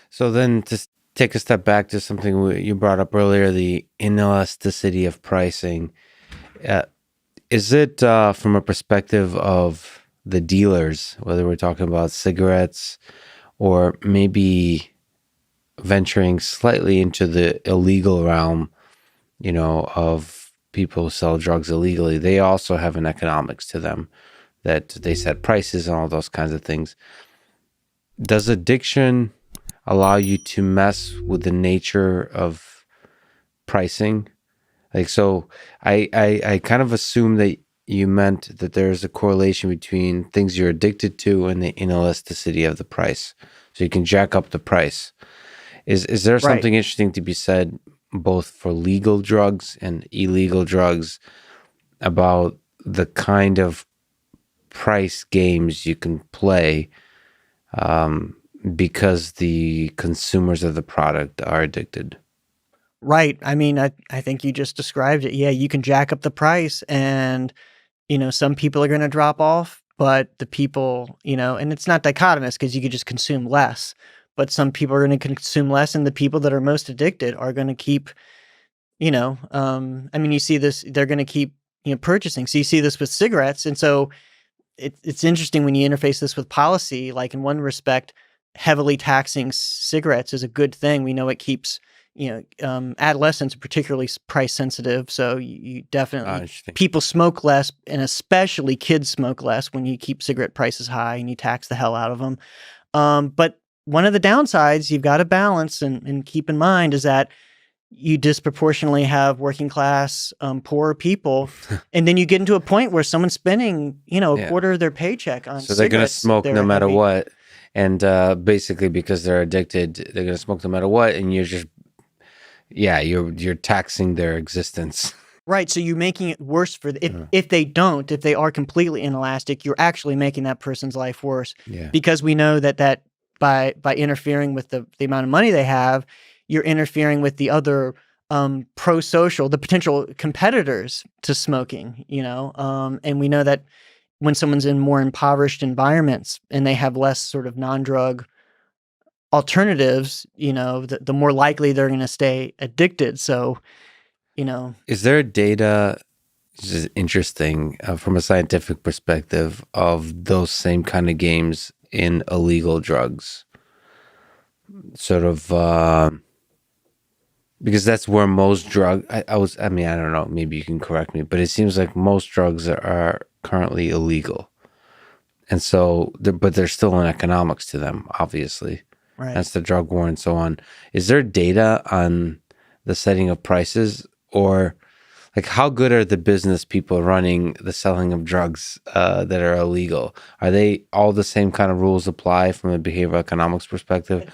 So then to take a step back to something you brought up earlier, the inelasticity of pricing. Uh, is it from a perspective of the dealers, whether we're talking about cigarettes or maybe venturing slightly into the illegal realm, of people who sell drugs illegally? They also have an economics to them that they set prices and all those kinds of things. Does addiction allow you to mess with the nature of pricing? Like, so I kind of assume that you meant that there's a correlation between things you're addicted to and the inelasticity of the price. So you can jack up the price. Is there Right. something interesting to be said both for legal drugs and illegal drugs about the kind of price games you can play, um, because the consumers of the product are addicted? Right. I mean, I think you just described it. Yeah, you can jack up the price and, some people are going to drop off, but the people, and it's not dichotomous because you could just consume less, but some people are going to consume less and the people that are most addicted are going to keep, I mean, you see this, they're going to keep, purchasing. So you see this with cigarettes. And so it's interesting when you interface this with policy, like in one respect, heavily taxing cigarettes is a good thing. We know it keeps, adolescents are particularly price sensitive. So you Ah, definitely, interesting. people smoke less, and especially kids smoke less when you keep cigarette prices high and you tax the hell out of them. But one of the downsides you've got to balance and keep in mind is that you disproportionately have working class, poorer people, and then you get into a point where someone's spending, a Yeah. quarter of their paycheck on So they're gonna cigarettes if smoke they're no a matter heavy. what, and basically because they're addicted, they're gonna smoke no matter what, and you're just, yeah, you're taxing their existence. Right, so you're making it worse for the Uh, if they are completely inelastic, you're actually making that person's life worse yeah. because we know that by interfering with the amount of money they have, you're interfering with the other, pro-social, the potential competitors to smoking, and we know that when someone's in more impoverished environments and they have less sort of non-drug alternatives, the more likely they're gonna stay addicted, so, you know Is there data, this is interesting, from a scientific perspective, of those same kind of games in illegal drugs? Sort of, because that's where most drug, I mean, I don't know, maybe you can correct me, but it seems like most drugs are currently illegal. And so, but there's still an economics to them, obviously. Right. That's the drug war and so on. Is there data on the setting of prices, or like how good are the business people running the selling of drugs that are illegal? Are they all the same kind of rules apply from a behavioral economics perspective?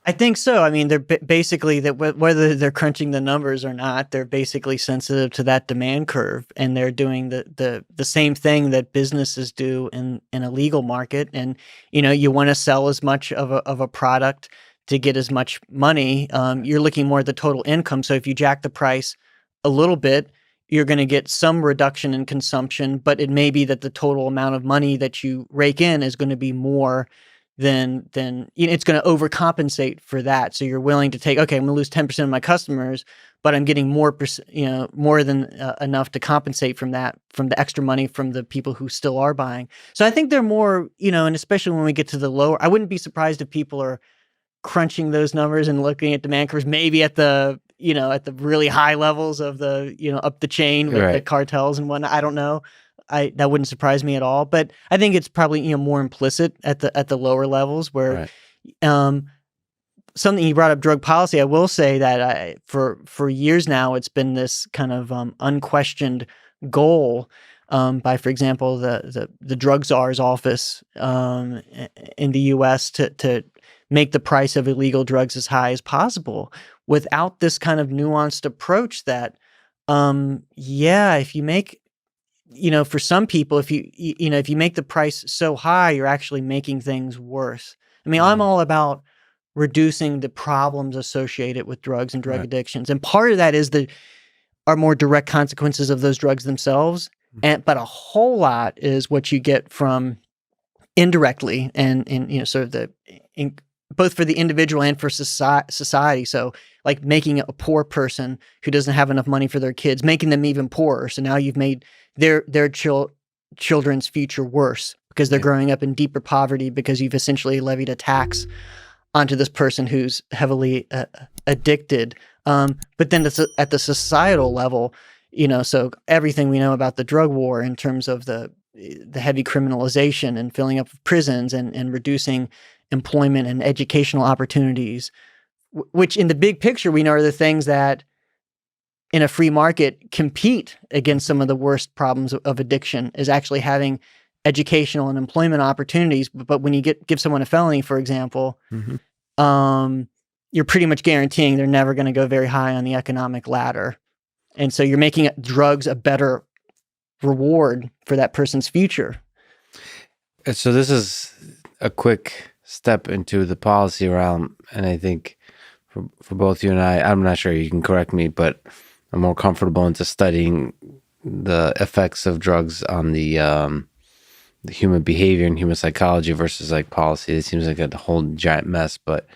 I think so. I mean, they're basically that whether they're crunching the numbers or not, they're basically sensitive to that demand curve, and they're doing the same thing that businesses do in a legal market. And you want to sell as much of a product to get as much money. You're looking more at the total income. So if you jack the price a little bit, you're going to get some reduction in consumption, but it may be that the total amount of money that you rake in is going to be more then it's going to overcompensate for that. So you're willing to take, okay, I'm going to lose 10% of my customers, but I'm getting more, more than enough to compensate from that, from the extra money from the people who still are buying. So I think they're more, and especially when we get to the lower, I wouldn't be surprised if people are crunching those numbers and looking at demand curves, maybe at the, at the really high levels of the, up the chain with the Right. cartels and whatnot. I don't know. That wouldn't surprise me at all, but I think it's probably, more implicit at the lower levels where, Right. um, something you brought up, drug policy. I will say that for years now, it's been this kind of, unquestioned goal, by, for example, the drug czar's office, in the U.S. to make the price of illegal drugs as high as possible, without this kind of nuanced approach that, yeah, if you make, for some people, if if you make the price so high, you're actually making things worse. I mean, I'm Mhm. all about reducing the problems associated with drugs and drug Right. addictions. And part of that is the are more direct consequences of those drugs themselves. But a whole lot is what you get from indirectly and sort of the in, both for the individual and for society. So like making a poor person who doesn't have enough money for their kids, making them even poorer. So now you've made their children's future worse because they're growing up in deeper poverty because you've essentially levied a tax onto this person who's heavily addicted. But then it's at the societal level, so everything we know about the drug war in terms of the heavy criminalization and filling up of prisons and reducing employment and educational opportunities, which in the big picture we know are the things that in a free market compete against some of the worst problems of addiction, is actually having educational and employment opportunities. But when you give someone a felony, for example, you're pretty much guaranteeing they're never going to go very high on the economic ladder. And so you're making drugs a better reward for that person's future. So this is a quick step into the policy realm. And I think for both you and I'm not sure, you can correct me, but I'm more comfortable into studying the effects of drugs on the human behavior and human psychology versus like policy. It seems like a whole giant mess, but